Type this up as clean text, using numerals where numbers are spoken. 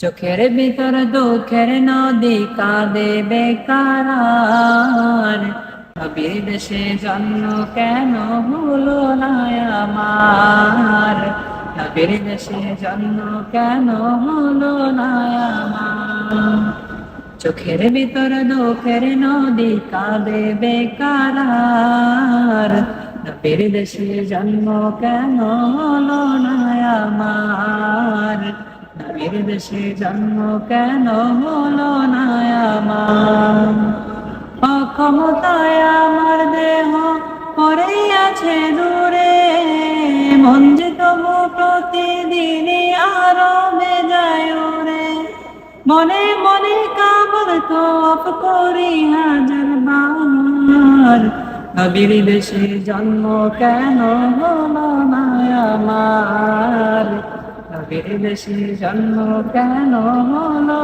চোখের ভিতর দুঃখের নদী কাঁদে বেকার, নবীর দেশে জন্ম কেন হলো না আমার, নবীর দেশে জন্ম কেন হলো না আমার। চোখের ভিতর দুঃখের নদী কাঁদে বেকার, নবীর দেশে জন্ম কেন হলো না আমার, নবীর দেশে জন্ম কেন হলো না আমার। অক্ষমতায় আমার দেহ পড়ে আছে দূরে, মন যে তবু প্রতিদিনই আরো বেজায় রে, মনে মনে কাবর তওয়াফ করি হাজার বার, নবীর দেশে জন্ম কেন হলো না আমার, নবীর দেশে জন্ম কেন হলো